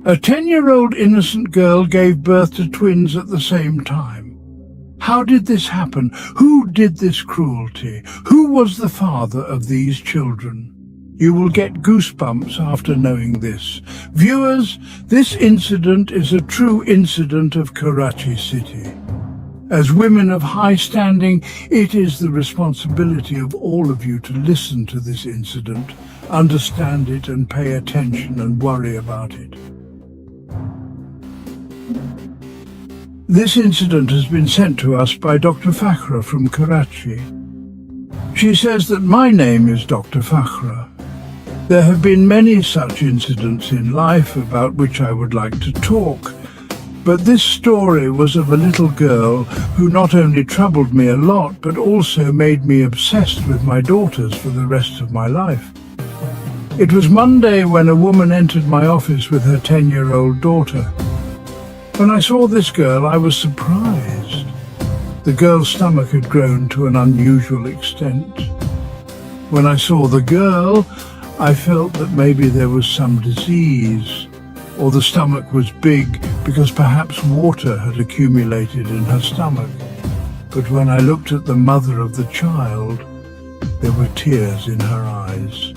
A 10-year-old innocent girl gave birth to twins at the same time. How did this happen? Who did this cruelty? Who was the father of these children? You will get goosebumps after knowing this. Viewers, this incident is a true incident of Karachi City. As women of high standing, it is the responsibility of all of you to listen to this incident, understand it and pay attention and worry about it. This incident has been sent to us by Dr. Fakhra from Karachi. She says that my name is Dr. Fakhra. There have been many such incidents in life about which I would like to talk, but this story was of a little girl who not only troubled me a lot, but also made me obsessed with my daughters for the rest of my life. It was Monday when a woman entered my office with her 10-year-old daughter. When I saw this girl, I was surprised. The girl's stomach had grown to an unusual extent. When I saw the girl, I felt that maybe there was some disease, or the stomach was big because perhaps water had accumulated in her stomach. But when I looked at the mother of the child, there were tears in her eyes.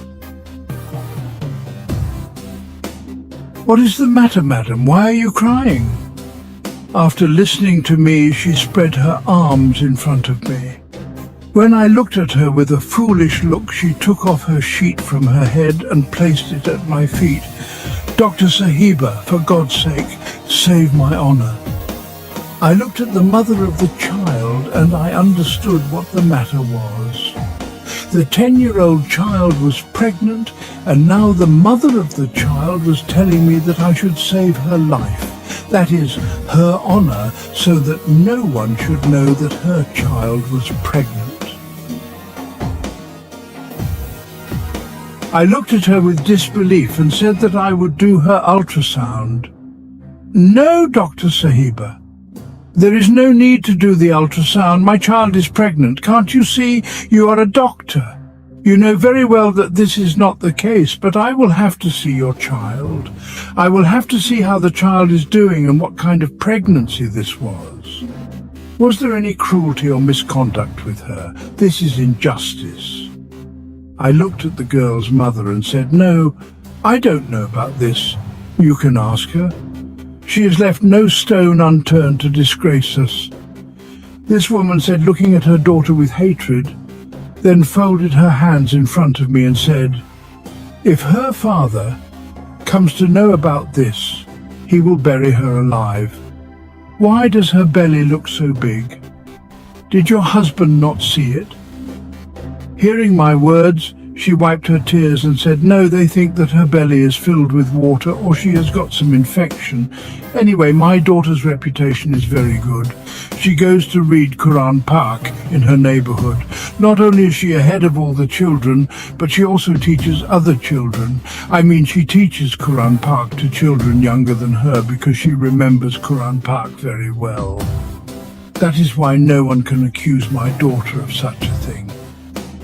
"What is the matter, madam? Why are you crying?" After listening to me, she spread her arms in front of me. When I looked at her with a foolish look, she took off her sheet from her head and placed it at my feet. "Dr. Sahiba, for God's sake, save my honor." I looked at the mother of the child and I understood what the matter was. The 10-year-old child was pregnant, and now the mother of the child was telling me that I should save her life. That is, her honor, so that no one should know that her child was pregnant. I looked at her with disbelief and said that I would do her ultrasound. "No, Dr. Sahiba. There is no need to do the ultrasound. My child is pregnant. Can't you see? You are a doctor. You know very well that this is not the case, but I will have to see your child. I will have to see how the child is doing and what kind of pregnancy this was. Was there any cruelty or misconduct with her? This is injustice." I looked at the girl's mother and said, "No, I don't know about this. You can ask her. She has left no stone unturned to disgrace us." This woman said, looking at her daughter with hatred, then folded her hands in front of me and said, "If her father comes to know about this, he will bury her alive. Why does her belly look so big? Did your husband not see it?" Hearing my words, she wiped her tears and said, "No, they think that her belly is filled with water or she has got some infection. Anyway, my daughter's reputation is very good. She goes to read Quran Pak in her neighborhood. Not only is she ahead of all the children, but she also teaches other children. I mean, she teaches Quran Pak to children younger than her because she remembers Quran Pak very well. That is why no one can accuse my daughter of such a thing.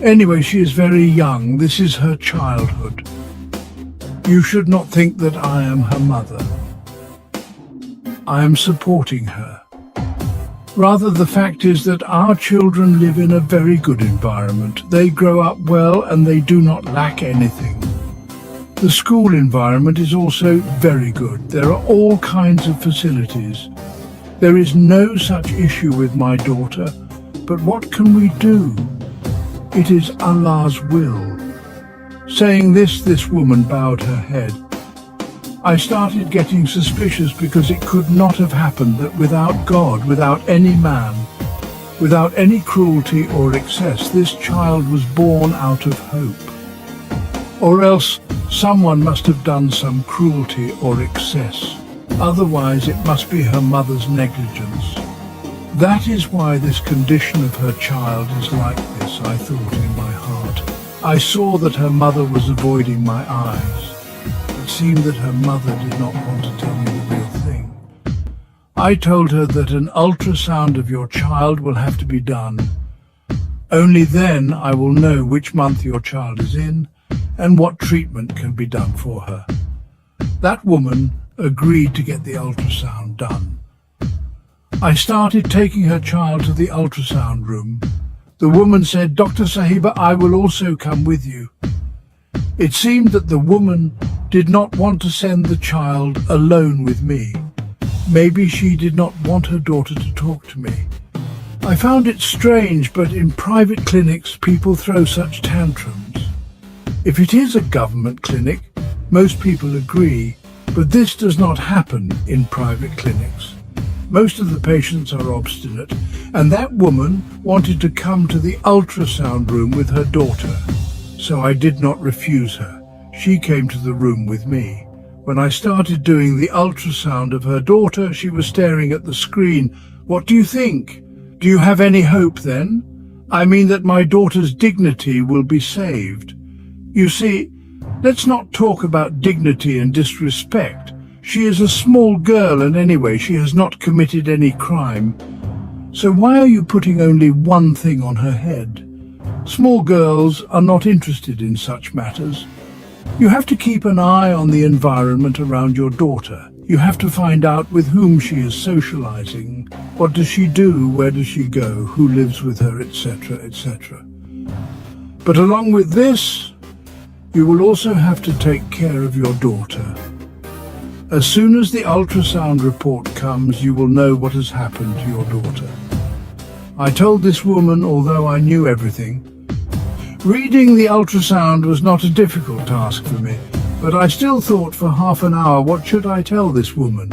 Anyway, she is very young. This is her childhood. You should not think that I am her mother. I am supporting her. Rather, the fact is that our children live in a very good environment. They grow up well and they do not lack anything. The school environment is also very good. There are all kinds of facilities. There is no such issue with my daughter, but what can we do? It is Allah's will." Saying this woman bowed her head. I started getting suspicious because it could not have happened that without God, without any man, without any cruelty or excess, this child was born out of hope. Or else someone must have done some cruelty or excess. Otherwise it must be her mother's negligence. That is why this condition of her child is like this, I thought in my heart. I saw that her mother was avoiding my eyes. It seemed that her mother did not want to tell me the real thing. I told her that an ultrasound of your child will have to be done. Only then I will know which month your child is in and what treatment can be done for her. That woman agreed to get the ultrasound done. I started taking her child to the ultrasound room. The woman said, "Dr. Sahiba, I will also come with you." It seemed that the woman did not want to send the child alone with me. Maybe she did not want her daughter to talk to me. I found it strange, but in private clinics people throw such tantrums. If it is a government clinic, most people agree, but this does not happen in private clinics. Most of the patients are obstinate, and that woman wanted to come to the ultrasound room with her daughter. So I did not refuse her. She came to the room with me. When I started doing the ultrasound of her daughter, she was staring at the screen. "What do you think? Do you have any hope then? I mean that my daughter's dignity will be saved." You see, let's not talk about dignity and disrespect. She is a small girl, and anyway, she has not committed any crime. So why are you putting only one thing on her head? Small girls are not interested in such matters. You have to keep an eye on the environment around your daughter. You have to find out with whom she is socializing. What does she do? Where does she go? Who lives with her, etc., etc. But along with this, you will also have to take care of your daughter. As soon as the ultrasound report comes, you will know what has happened to your daughter. I told this woman, although I knew everything. Reading the ultrasound was not a difficult task for me, but I still thought for half an hour, what should I tell this woman,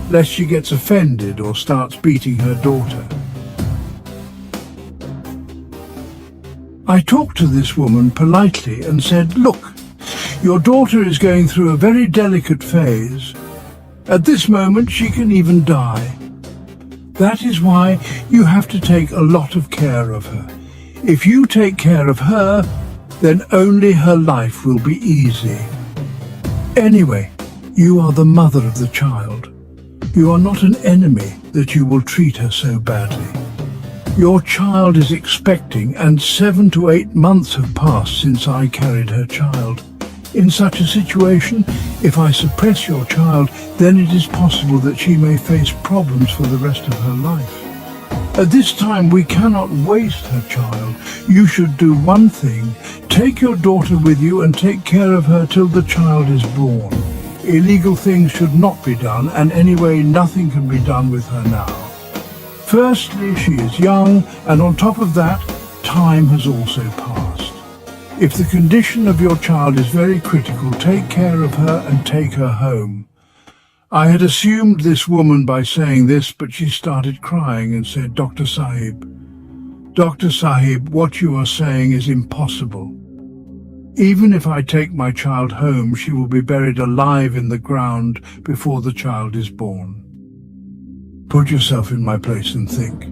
lest she gets offended or starts beating her daughter. I talked to this woman politely and said, "Look, your daughter is going through a very delicate phase. At this moment, she can even die. That is why you have to take a lot of care of her. If you take care of her, then only her life will be easy. Anyway, you are the mother of the child. You are not an enemy that you will treat her so badly. Your child is expecting, and 7 to 8 months have passed since I carried her child. In such a situation, if I suppress your child, then it is possible that she may face problems for the rest of her life. At this time, we cannot waste her child. You should do one thing. Take your daughter with you and take care of her till the child is born. Illegal things should not be done, and anyway, nothing can be done with her now. Firstly, she is young, and on top of that, time has also passed. If the condition of your child is very critical, take care of her and take her home." I had assumed this woman by saying this, but she started crying and said, Dr. Sahib, what you are saying is impossible. Even if I take my child home, she will be buried alive in the ground before the child is born. Put yourself in my place and think.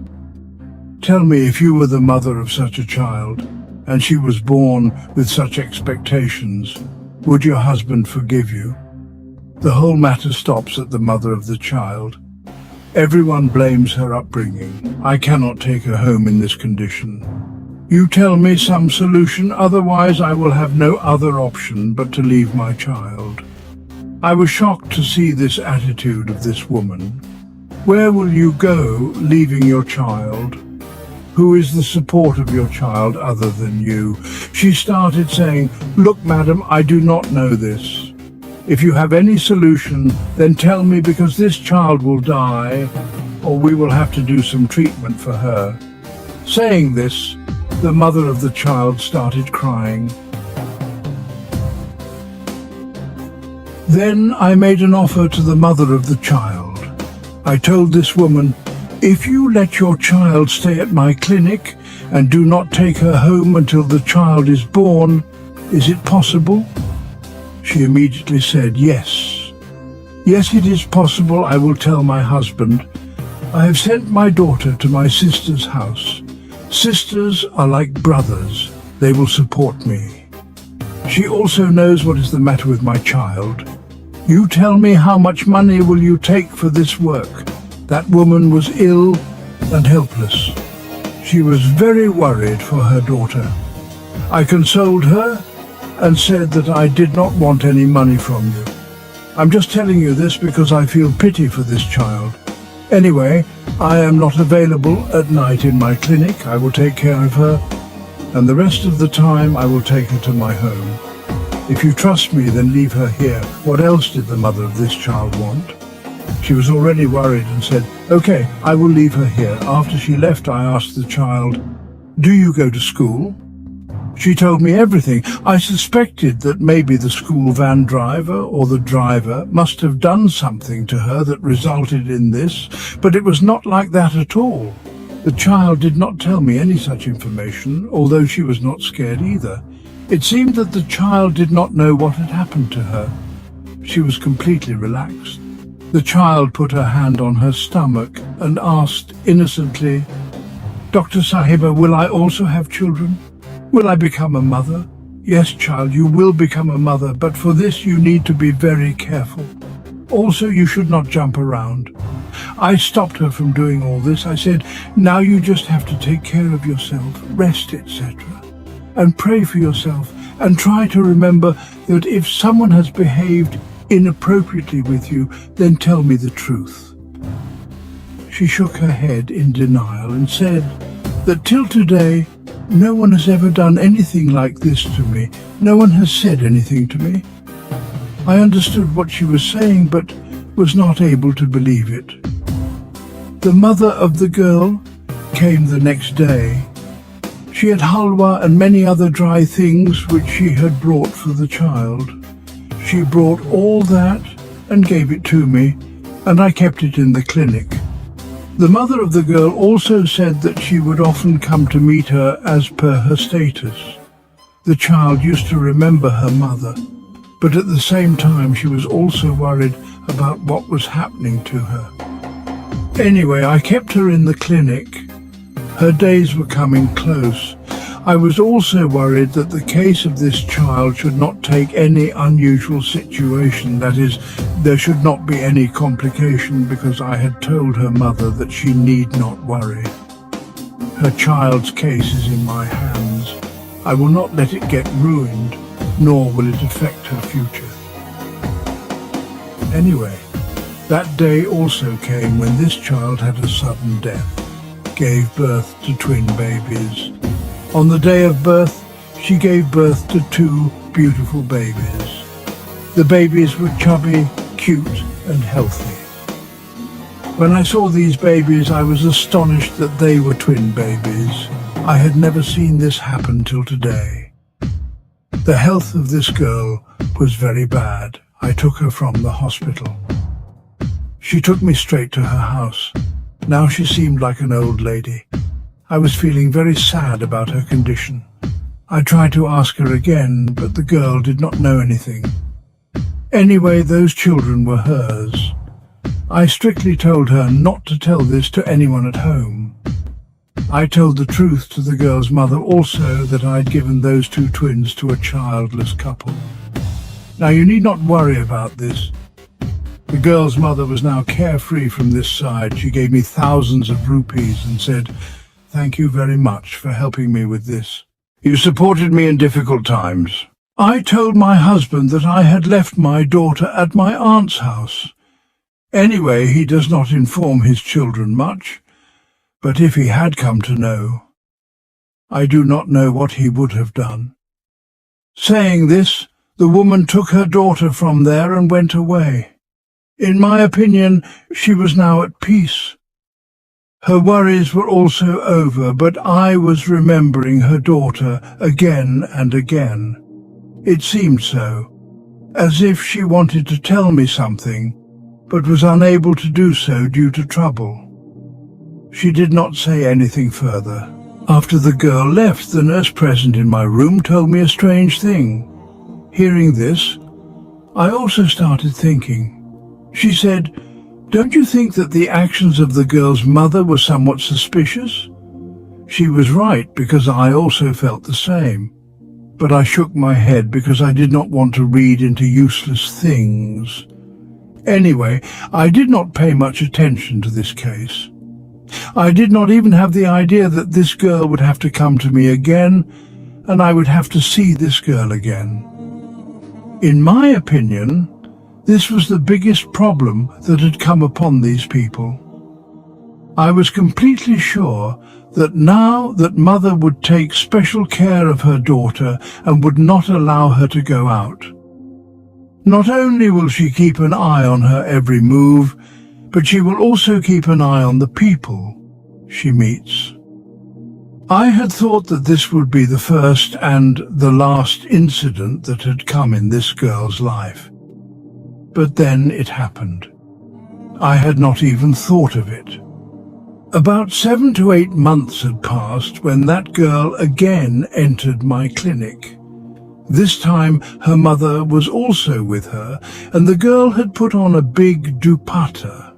Tell me, if you were the mother of such a child, and she was born with such expectations, would your husband forgive you? The whole matter stops at the mother of the child. Everyone blames her upbringing. I cannot take her home in this condition. You tell me some solution, otherwise I will have no other option but to leave my child. I was shocked to see this attitude of this woman. Where will you go, leaving your child? Who is the support of your child other than you? She started saying, "Look, madam, I do not know this. If you have any solution, then tell me, because this child will die, or we will have to do some treatment for her." Saying this, the mother of the child started crying. Then I made an offer to the mother of the child. I told this woman, "If you let your child stay at my clinic and do not take her home until the child is born, is it possible?" She immediately said, "Yes. Yes, it is possible. I will tell my husband. I have sent my daughter to my sister's house. Sisters are like brothers. They will support me. She also knows what is the matter with my child. You tell me, how much money will you take for this work?" That woman was ill and helpless. She was very worried for her daughter. I consoled her and said that I did not want any money from you. I'm just telling you this because I feel pity for this child. Anyway, I am not available at night in my clinic. I will take care of her, and the rest of the time I will take her to my home. If you trust me, then leave her here. What else did the mother of this child want? She was already worried and said, "Okay, I will leave her here." After she left, I asked the child, "Do you go to school?" She told me everything. I suspected that maybe the school van driver or the driver must have done something to her that resulted in this, but it was not like that at all. The child did not tell me any such information, although she was not scared either. It seemed that the child did not know what had happened to her. She was completely relaxed. The child put her hand on her stomach and asked innocently, "Dr. Sahiba, will I also have children? Will I become a mother?" "Yes, child, you will become a mother, but for this you need to be very careful. Also, you should not jump around." I stopped her from doing all this. I said, "Now you just have to take care of yourself, rest, etc. And pray for yourself, and try to remember that if someone has behaved inappropriately with you, then tell me the truth." She shook her head in denial and said that till today, no one has ever done anything like this to me. No one has said anything to me. I understood what she was saying, but was not able to believe it. The mother of the girl came the next day. She had halwa and many other dry things which she had brought for the child. She brought all that and gave it to me, and I kept it in the clinic. The mother of the girl also said that she would often come to meet her as per her status. The child used to remember her mother, but at the same time she was also worried about what was happening to her. Anyway, I kept her in the clinic. Her days were coming close. I was also worried that the case of this child should not take any unusual situation, that is, there should not be any complication, because I had told her mother that she need not worry. Her child's case is in my hands. I will not let it get ruined, nor will it affect her future. Anyway, that day also came when this child had a sudden death, gave birth to twin babies. On the day of birth, she gave birth to 2 beautiful babies. The babies were chubby, cute, and healthy. When I saw these babies, I was astonished that they were twin babies. I had never seen this happen till today. The health of this girl was very bad. I took her from the hospital. She took me straight to her house. Now she seemed like an old lady. I was feeling very sad about her condition. I tried to ask her again, but the girl did not know anything. Anyway, those children were hers. I strictly told her not to tell this to anyone at home. I told the truth to the girl's mother also, that I'd given those 2 twins to a childless couple. Now you need not worry about this. The girl's mother was now carefree from this side. She gave me thousands of rupees and said, "Thank you very much for helping me with this. You supported me in difficult times." I told my husband that I had left my daughter at my aunt's house. Anyway, he does not inform his children much, but if he had come to know, I do not know what he would have done. Saying this, the woman took her daughter from there and went away. In my opinion, she was now at peace. Her worries were also over, but I was remembering her daughter again and again. It seemed so, as if she wanted to tell me something, but was unable to do so due to trouble. She did not say anything further. After the girl left, the nurse present in my room told me a strange thing. Hearing this, I also started thinking. She said, "Don't you think that the actions of the girl's mother were somewhat suspicious?" She was right, because I also felt the same. But I shook my head because I did not want to read into useless things. Anyway, I did not pay much attention to this case. I did not even have the idea that this girl would have to come to me again, and I would have to see this girl again. In my opinion, This was the biggest problem that had come upon these people. I was completely sure that now that Mother would take special care of her daughter and would not allow her to go out. Not only will she keep an eye on her every move, but she will also keep an eye on the people she meets. I had thought that this would be the first and the last incident that had come in this girl's life. But then it happened. I had not even thought of it. About 7 to 8 months had passed when that girl again entered my clinic. This time her mother was also with her, and the girl had put on a big dupatta.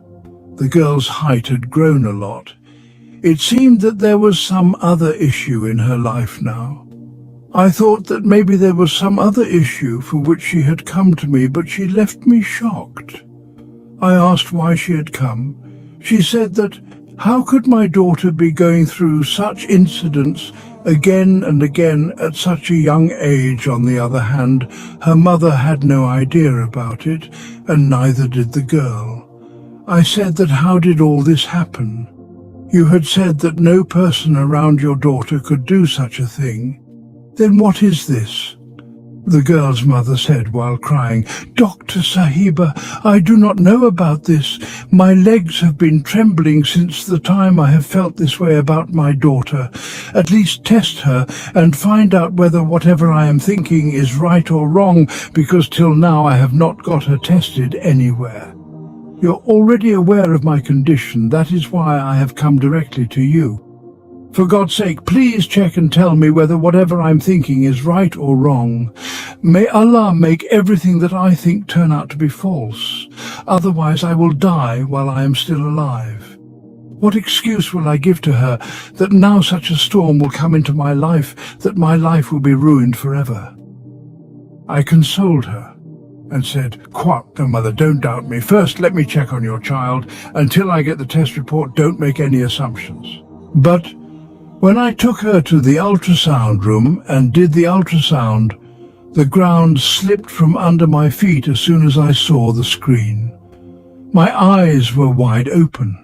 The girl's height had grown a lot. It seemed that there was some other issue in her life now. I thought that maybe there was some other issue for which she had come to me, but she left me shocked. I asked why she had come. She said that how could my daughter be going through such incidents again and again at such a young age? On the other hand, her mother had no idea about it, and neither did the girl. I said that how did all this happen? You had said that no person around your daughter could do such a thing. Then what is this? The girl's mother said while crying, "Dr. Sahiba, I do not know about this. My legs have been trembling since the time I have felt this way about my daughter. At least test her and find out whether whatever I am thinking is right or wrong, because till now I have not got her tested anywhere. You're already aware of my condition. That is why I have come directly to you. For God's sake, please check and tell me whether whatever I'm thinking is right or wrong. May Allah make everything that I think turn out to be false. Otherwise I will die while I am still alive. What excuse will I give to her that now such a storm will come into my life that my life will be ruined forever?" I consoled her and said, "No, Mother, don't doubt me. First, let me check on your child. Until I get the test report, don't make any assumptions." But when I took her to the ultrasound room and did the ultrasound, the ground slipped from under my feet as soon as I saw the screen. My eyes were wide open.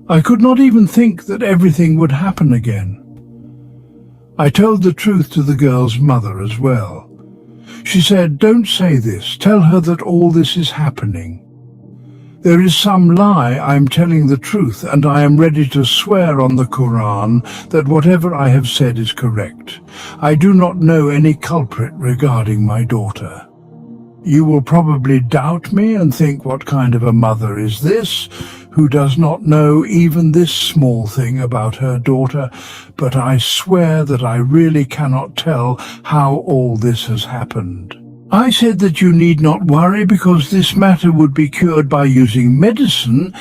I could not even think that everything would happen again. I told the truth to the girl's mother as well. She said, "Don't say this. Tell her that all this is happening. There is some lie. I'm telling the truth, and I am ready to swear on the Quran that whatever I have said is correct. I do not know any culprit regarding my daughter. You will probably doubt me and think, what kind of a mother is this, who does not know even this small thing about her daughter, but I swear that I really cannot tell how all this has happened." I said that you need not worry because this matter would be cured by using medicine,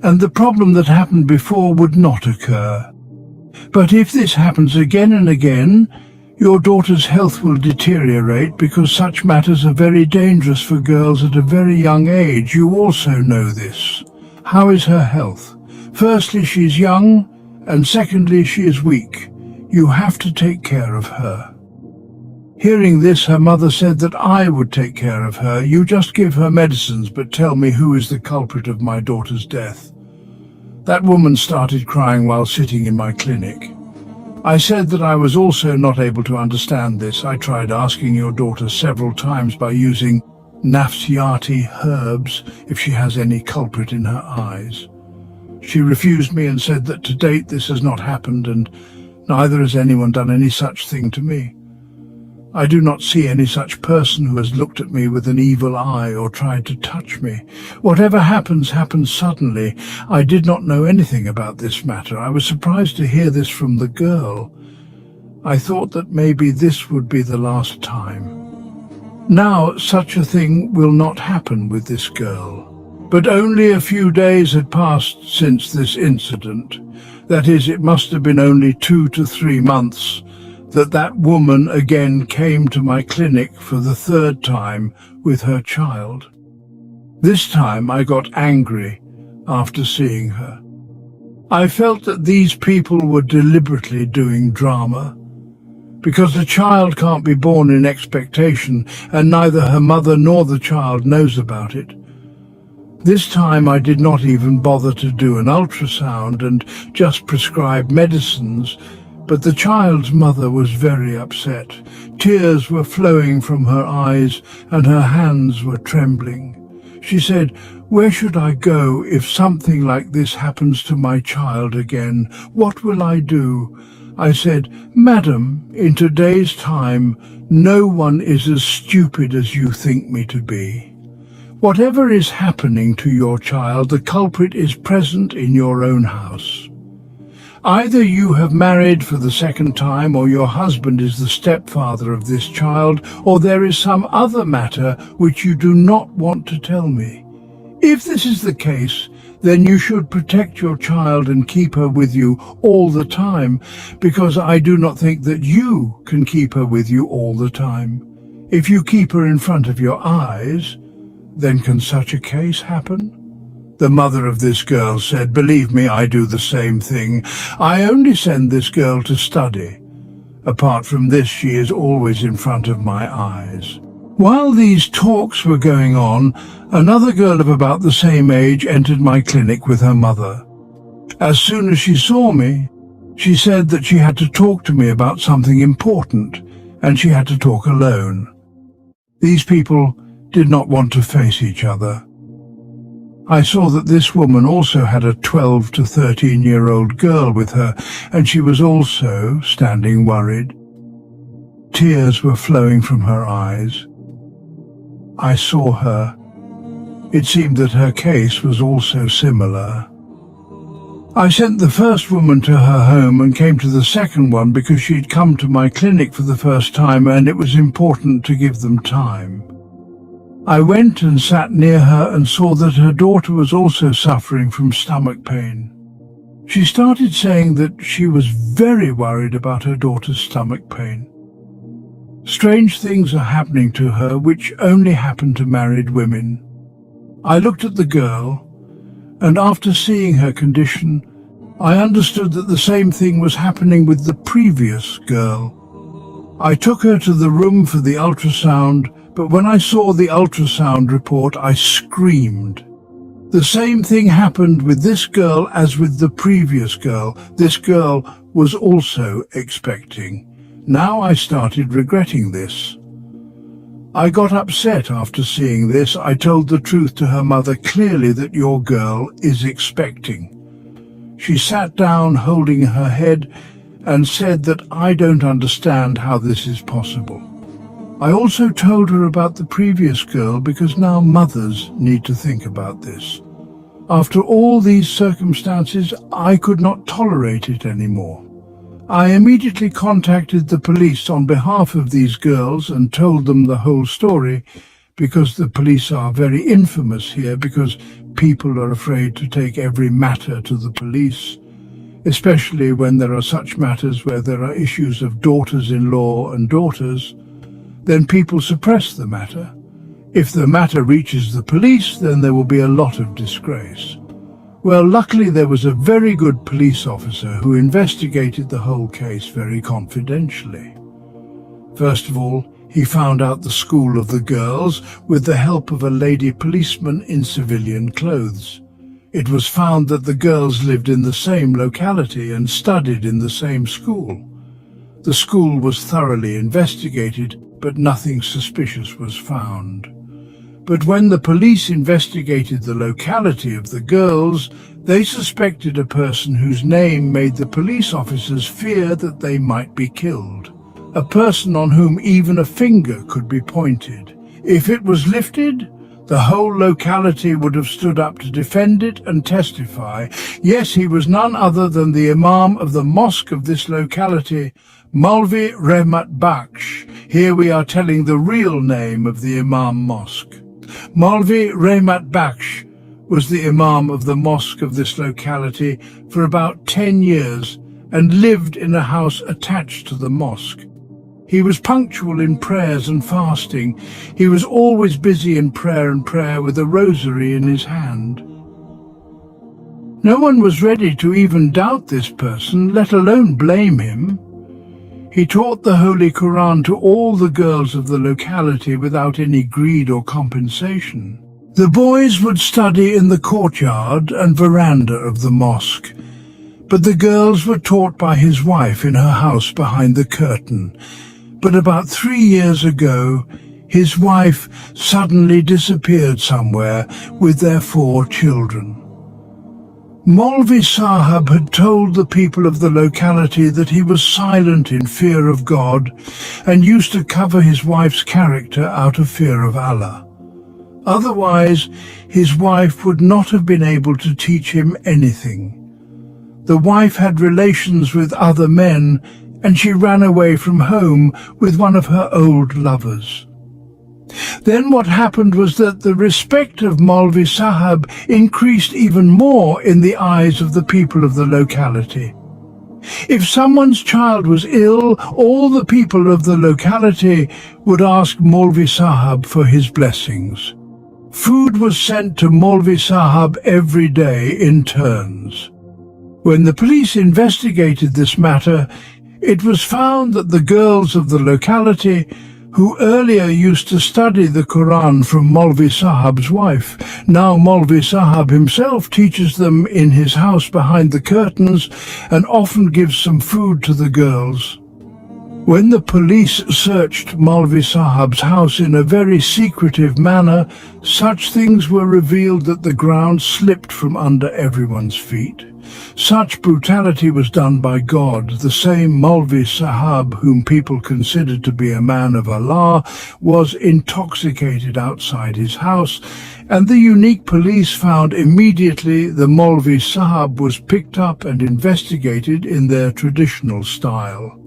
and the problem that happened before would not occur. But if this happens again and again, your daughter's health will deteriorate because such matters are very dangerous for girls at a very young age. You also know this. How is her health? Firstly, she's young, and secondly, she is weak. You have to take care of her. Hearing this, her mother said that I would take care of her. You just give her medicines, but tell me who is the culprit of my daughter's death. That woman started crying while sitting in my clinic. I said that I was also not able to understand this. I tried asking your daughter several times by using nafsiati herbs if she has any culprit in her eyes. She refused me and said that to date this has not happened, and neither has anyone done any such thing to me. I do not see any such person who has looked at me with an evil eye or tried to touch me. Whatever happens, happens suddenly. I did not know anything about this matter. I was surprised to hear this from the girl. I thought that maybe this would be the last time. Now such a thing will not happen with this girl. But only a few days had passed since this incident. That is, it must have been only 2 to 3 months that woman again came to my clinic for the 3rd time with her child. This time I got angry after seeing her. I felt that these people were deliberately doing drama. because a child can't be born in expectation, and neither her mother nor the child knows about it. This time I did not even bother to do an ultrasound and just prescribe medicines, but the child's mother was very upset. Tears were flowing from her eyes and her hands were trembling. She said, "Where should I go if something like this happens to my child again? What will I do?" I said, "Madam, in today's time, no one is as stupid as you think me to be. Whatever is happening to your child, the culprit is present in your own house. Either you have married for the second time, or your husband is the stepfather of this child, or there is some other matter which you do not want to tell me. If this is the case, then you should protect your child and keep her with you all the time, because I do not think that you can keep her with you all the time. If you keep her in front of your eyes, then can such a case happen?" The mother of this girl said, "Believe me, I do the same thing. I only send this girl to study. Apart from this, she is always in front of my eyes." While these talks were going on, another girl of about the same age entered my clinic with her mother. As soon as she saw me, she said that she had to talk to me about something important, and she had to talk alone. These people did not want to face each other. I saw that this woman also had a 12 to 13-year-old girl with her, and she was also standing worried. Tears were flowing from her eyes. I saw her. It seemed that her case was also similar. I sent the first woman to her home and came to the second one because she'd come to my clinic for the first time and it was important to give them time. I went and sat near her and saw that her daughter was also suffering from stomach pain. She started saying that she was very worried about her daughter's stomach pain. Strange things are happening to her which only happen to married women. I looked at the girl, and after seeing her condition, I understood that the same thing was happening with the previous girl. I took her to the room for the ultrasound, but when I saw the ultrasound report, I screamed. The same thing happened with this girl as with the previous girl. This girl was also expecting. Now I started regretting this. I got upset after seeing this. I told the truth to her mother clearly that your girl is expecting. She sat down holding her head and said that I don't understand how this is possible. I also told her about the previous girl because now mothers need to think about this. After all these circumstances, I could not tolerate it anymore. I immediately contacted the police on behalf of these girls and told them the whole story, because the police are very infamous here, because people are afraid to take every matter to the police, especially when there are such matters where there are issues of daughters-in-law and daughters. Then people suppress the matter. If the matter reaches the police, then there will be a lot of disgrace. Well, luckily there was a very good police officer who investigated the whole case very confidentially. First of all, he found out the school of the girls with the help of a lady policeman in civilian clothes. It was found that the girls lived in the same locality and studied in the same school. The school was thoroughly investigated, but nothing suspicious was found. But when the police investigated the locality of the girls, they suspected a person whose name made the police officers fear that they might be killed. A person on whom even a finger could be pointed. If it was lifted, the whole locality would have stood up to defend it and testify. Yes, he was none other than the Imam of the mosque of this locality, Maulvi Rehmat Bakhsh. Here we are telling the real name of the Imam Mosque. Maulvi Rehmat Bakhsh was the Imam of the mosque of this locality for about 10 years and lived in a house attached to the mosque. He was punctual in prayers and fasting. He was always busy in prayer with a rosary in his hand. No one was ready to even doubt this person, let alone blame him. He taught the Holy Quran to all the girls of the locality without any greed or compensation. The boys would study in the courtyard and veranda of the mosque, but the girls were taught by his wife in her house behind the curtain. But about 3 years ago, his wife suddenly disappeared somewhere with their 4 children. Maulvi Sahab had told the people of the locality that he was silent in fear of God and used to cover his wife's character out of fear of Allah. Otherwise, his wife would not have been able to teach him anything. The wife had relations with other men, and she ran away from home with one of her old lovers. Then what happened was that the respect of Maulvi Sahab increased even more in the eyes of the people of the locality. If someone's child was ill, all the people of the locality would ask Maulvi Sahab for his blessings. Food was sent to Maulvi Sahab every day in turns. When the police investigated this matter, it was found that the girls of the locality, who earlier used to study the Quran from Maulvi Sahab's wife, now Maulvi Sahab himself teaches them in his house behind the curtains and often gives some food to the girls. When the police searched Maulvi Sahab's house in a very secretive manner, such things were revealed that the ground slipped from under everyone's feet. Such brutality was done by God. The same Maulvi Sahab, whom people considered to be a man of Allah, was intoxicated outside his house, and the unique police found immediately the Maulvi Sahab was picked up and investigated in their traditional style.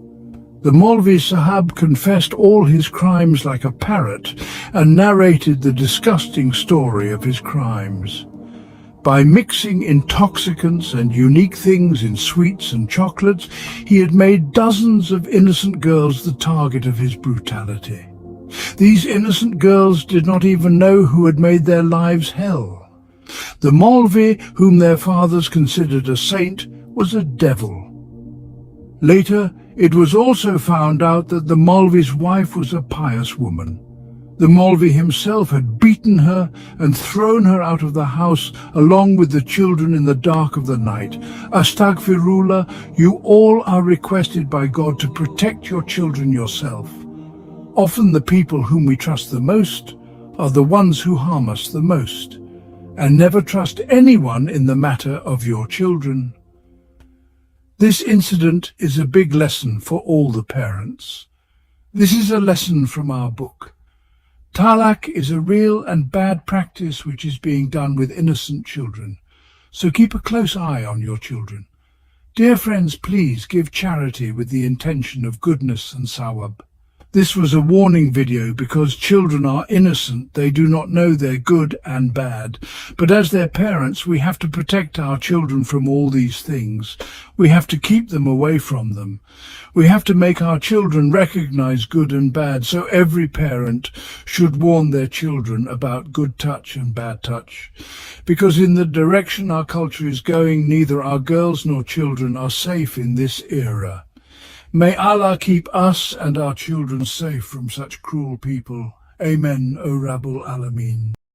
The Maulvi Sahab confessed all his crimes like a parrot and narrated the disgusting story of his crimes. By mixing intoxicants and unique things in sweets and chocolates, he had made dozens of innocent girls the target of his brutality. These innocent girls did not even know who had made their lives hell. The Maulvi, whom their fathers considered a saint, was a devil. Later, it was also found out that the Maulvi's wife was a pious woman. The Maulvi himself had beaten her and thrown her out of the house along with the children in the dark of the night. Astaghfirullah, you all are requested by God to protect your children yourself. Often the people whom we trust the most are the ones who harm us the most. And never trust anyone in the matter of your children. This incident is a big lesson for all the parents. This is a lesson from our book. Talaq is a real and bad practice which is being done with innocent children. So keep a close eye on your children. Dear friends, please give charity with the intention of goodness and sawab. This was a warning video because children are innocent. They do not know they're good and bad. But as their parents, we have to protect our children from all these things. We have to keep them away from them. We have to make our children recognize good and bad. So every parent should warn their children about good touch and bad touch. Because in the direction our culture is going, neither our girls nor children are safe in this era. May Allah keep us and our children safe from such cruel people. Amen, O Rabbul Alameen.